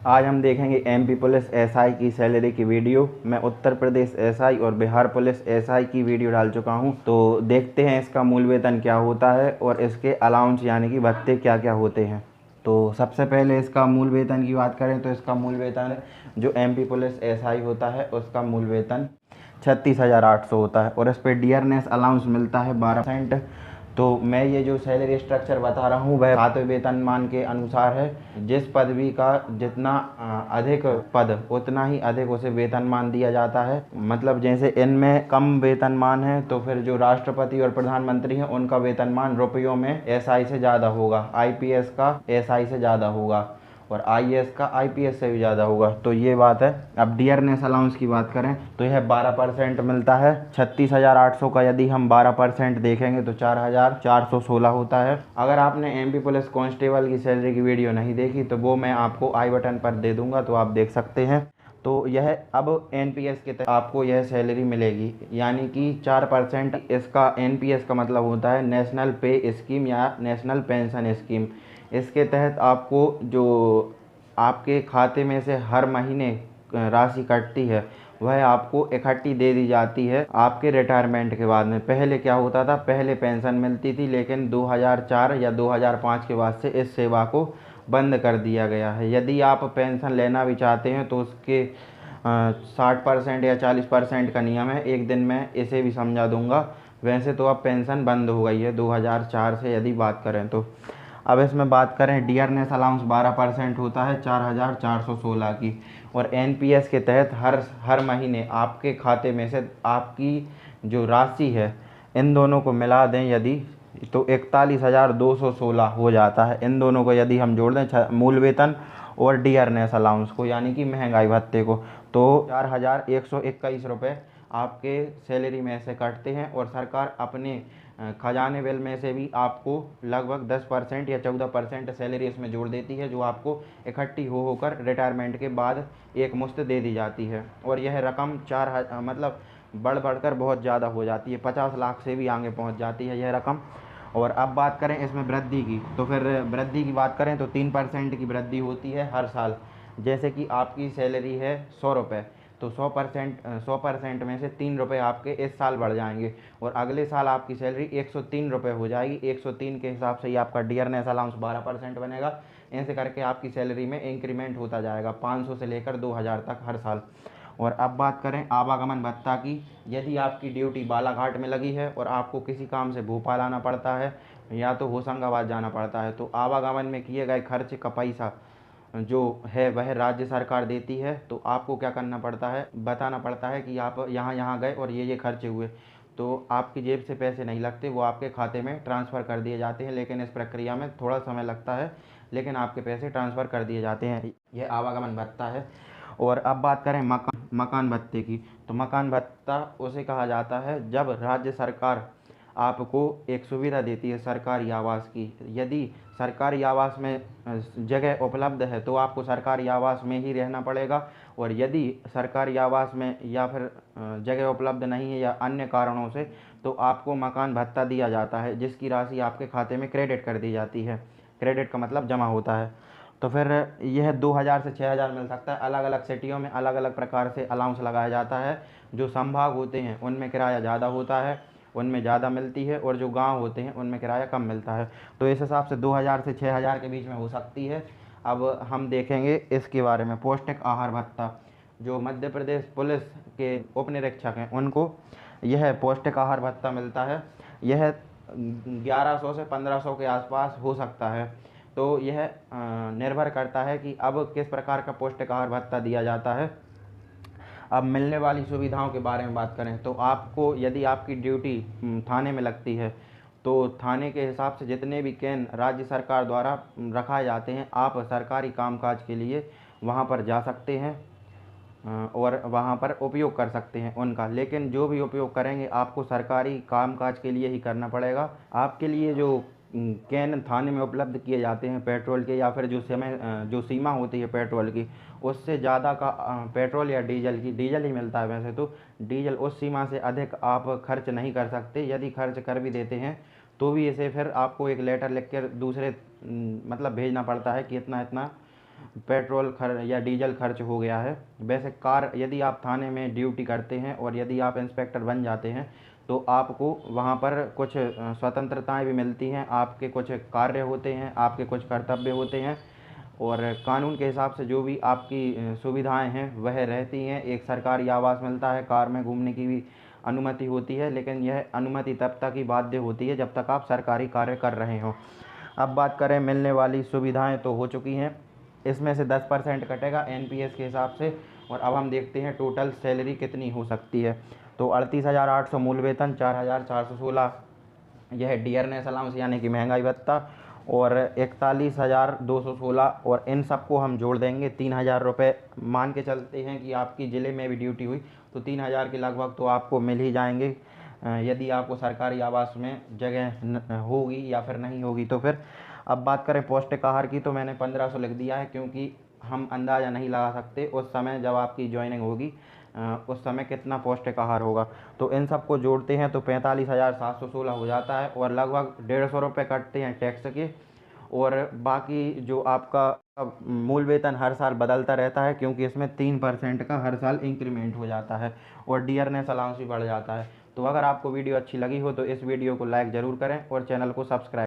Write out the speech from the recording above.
आज हम देखेंगे एमपी पुलिस एसआई की सैलरी की वीडियो। मैं उत्तर प्रदेश एसआई और बिहार पुलिस एसआई की वीडियो डाल चुका हूं, तो देखते हैं इसका मूल वेतन क्या होता है और इसके अलाउंस यानी कि भत्ते क्या क्या होते हैं। तो सबसे पहले इसका मूल वेतन की बात करें तो इसका मूल वेतन जो एमपी पुलिस एसआई होता है उसका मूल वेतन 36,800 होता है और इस पर डियरनेस अलाउंस मिलता है 12%। तो मैं ये जो सैलरी स्ट्रक्चर बता रहा हूँ वह 7वें वेतनमान के अनुसार है। जिस पदवी का जितना अधिक पद उतना ही अधिक उसे वेतनमान दिया जाता है। मतलब जैसे इनमें कम वेतनमान है तो फिर जो राष्ट्रपति और प्रधानमंत्री हैं उनका वेतनमान रुपयों में एसआई से ज़्यादा होगा, आईपीएस का एसआई से ज़्यादा होगा और आईएएस का आईपीएस से भी ज़्यादा होगा। तो ये बात है। अब डियरनेस अलाउंस की बात करें तो यह 12% मिलता है। 36,800 का यदि हम 12% देखेंगे तो 4,416 होता है। अगर आपने एमपी पुलिस कांस्टेबल की सैलरी की वीडियो नहीं देखी तो वो मैं आपको आई बटन पर दे दूंगा, तो आप देख सकते हैं। तो यह अब एनपीएस के तहत आपको यह सैलरी मिलेगी, यानी कि 4%। इसका एनपीएस का मतलब होता है नेशनल पे स्कीम या नेशनल पेंशन स्कीम। इसके तहत आपको जो आपके खाते में से हर महीने राशि कटती है वह आपको इकट्ठी दे दी जाती है आपके रिटायरमेंट के बाद में। पहले क्या होता था, पहले पेंशन मिलती थी लेकिन 2004 या 2005 के बाद से इस सेवा को बंद कर दिया गया है। यदि आप पेंशन लेना भी चाहते हैं तो उसके 60% या 40% का नियम है। एक दिन में इसे भी समझा दूंगा। वैसे तो अब पेंशन बंद हो गई है 2004 से यदि बात करें तो। अब इसमें बात करें डियरनेस अलाउंस 12% होता है 4,416 की। और एनपीएस के तहत हर महीने आपके खाते में से आपकी जो राशि है इन दोनों को मिला दें यदि तो 41,216 हो जाता है। इन दोनों को यदि हम जोड़ दें मूल वेतन और डियरनेस अलाउंस को यानी कि महंगाई भत्ते को, तो 4,121 रुपये आपके सैलरी में से कटते हैं। और सरकार अपने खजाने बिल में से भी आपको लगभग 10% या 14% सैलरी इसमें जोड़ देती है, जो आपको इकट्ठी हो होकर रिटायरमेंट के बाद एक मुश्त दे दी जाती है। और यह रकम मतलब बढ़कर बहुत ज़्यादा हो जाती है, 50 लाख से भी आगे पहुंच जाती है यह रकम। और अब बात करें इसमें वृद्धि की, तो फिर वृद्धि की बात करें तो 3% की वृद्धि होती है हर साल। जैसे कि आपकी सैलरी है 100 रुपये, तो 100% में से 3 रुपये आपके इस साल बढ़ जाएंगे और अगले साल आपकी सैलरी 103 रुपये हो जाएगी। 103 के हिसाब से ही आपका डियरनेस अलाउंस 12% बनेगा। ऐसे करके आपकी सैलरी में इंक्रीमेंट होता जाएगा 500 से लेकर 2,000 तक हर साल। और अब बात करें आवागमन भत्ता की। यदि आपकी ड्यूटी बालाघाट में लगी है और आपको किसी काम से भोपाल आना पड़ता है या तो होशंगाबाद जाना पड़ता है, तो आवागमन में किए गए खर्च का पैसा जो है वह राज्य सरकार देती है। तो आपको क्या करना पड़ता है, बताना पड़ता है कि आप यहाँ यहाँ गए और ये खर्चे हुए। तो आपकी जेब से पैसे नहीं लगते, वो आपके खाते में ट्रांसफ़र कर दिए जाते हैं। लेकिन इस प्रक्रिया में थोड़ा समय लगता है, लेकिन आपके पैसे ट्रांसफ़र कर दिए जाते हैं। यह आवागमन भत्ता है। और अब बात करें मकान भत्ते की, तो मकान भत्ता उसे कहा जाता है जब राज्य सरकार आपको एक सुविधा देती है सरकारी आवास की। यदि सरकारी आवास में जगह उपलब्ध है तो आपको सरकारी आवास में ही रहना पड़ेगा। और यदि सरकारी आवास में या फिर जगह उपलब्ध नहीं है या अन्य कारणों से, तो आपको मकान भत्ता दिया जाता है जिसकी राशि आपके खाते में क्रेडिट कर दी जाती है। क्रेडिट का मतलब जमा होता है। तो फिर यह 2,000 से 6,000 मिल सकता है। अलग अलग सिटियों में अलग अलग प्रकार से अलाउंस लगाया जाता है। जो संभाग होते हैं उनमें किराया ज़्यादा होता है, उनमें ज़्यादा मिलती है, और जो गांव होते हैं उनमें किराया कम मिलता है। तो इस हिसाब से 2,000 से 6,000 के बीच में हो सकती है। अब हम देखेंगे इसके बारे में पौष्टिक आहार भत्ता। जो मध्य प्रदेश पुलिस के उप निरीक्षक हैं उनको यह पौष्टिक आहार भत्ता मिलता है। यह 1100 से 1500 के आसपास हो सकता है। तो यह निर्भर करता है कि अब किस प्रकार का पौष्टिक आहार भत्ता दिया जाता है। अब मिलने वाली सुविधाओं के बारे में बात करें तो आपको यदि आपकी ड्यूटी थाने में लगती है तो थाने के हिसाब से जितने भी कैन राज्य सरकार द्वारा रखाए जाते हैं, आप सरकारी कामकाज के लिए वहां पर जा सकते हैं और वहां पर उपयोग कर सकते हैं उनका। लेकिन जो भी उपयोग करेंगे आपको सरकारी कामकाज के लिए ही करना पड़ेगा। आपके लिए जो कैन थाने में उपलब्ध किए जाते हैं पेट्रोल के, या फिर जो सीमा होती है पेट्रोल की, उससे ज़्यादा का पेट्रोल या डीजल ही मिलता है। वैसे तो डीजल उस सीमा से अधिक आप खर्च नहीं कर सकते। यदि खर्च कर भी देते हैं तो भी इसे फिर आपको एक लेटर लिख कर दूसरे मतलब भेजना पड़ता है कि इतना इतना पेट्रोल खर्च या डीजल खर्च हो गया है। वैसे कार यदि आप थाने में ड्यूटी करते हैं और यदि आप इंस्पेक्टर बन जाते हैं तो आपको वहाँ पर कुछ स्वतंत्रताएं भी मिलती हैं, आपके कुछ कार्य होते हैं, आपके कुछ कर्तव्य होते हैं और कानून के हिसाब से जो भी आपकी सुविधाएं हैं वह रहती हैं। एक सरकारी आवास मिलता है, कार में घूमने की भी अनुमति होती है, लेकिन यह अनुमति तब तक ही बाध्य होती है जब तक आप सरकारी कार्य कर रहे हों। अब बात करें मिलने वाली सुविधाएं तो हो चुकी हैं, इसमें से 10% कटेगा एनपीएस के हिसाब से। और अब हम देखते हैं टोटल सैलरी कितनी हो सकती है। तो 38,800 मूल वेतन, 4,416 यह डियरनेस अलाउंस यानी कि महंगाई भत्ता, और 41,216, और इन सबको हम जोड़ देंगे 3,000 रुपये। मान के चलते हैं कि आपकी ज़िले में भी ड्यूटी हुई तो 3,000 के लगभग तो आपको मिल ही जाएंगे, यदि आपको सरकारी आवास में जगह होगी या फिर नहीं होगी तो फिर। अब बात करें पौष्टिक आहार की तो मैंने 1,500 लिख दिया है, क्योंकि हम अंदाज़ा नहीं लगा सकते उस समय जब आपकी ज्वाइनिंग होगी उस समय कितना पौष्टिक आहार होगा। तो इन सबको जोड़ते हैं तो 45,716 हो जाता है, और लगभग 150 रुपये कटते हैं टैक्स के। और बाकी जो आपका मूल वेतन हर साल बदलता रहता है, क्योंकि इसमें 3% का हर साल इंक्रीमेंट हो जाता है, और डियरनेस अलाउंस भी बढ़ जाता है। तो अगर आपको वीडियो अच्छी लगी हो तो इस वीडियो को लाइक ज़रूर करें और चैनल को सब्सक्राइब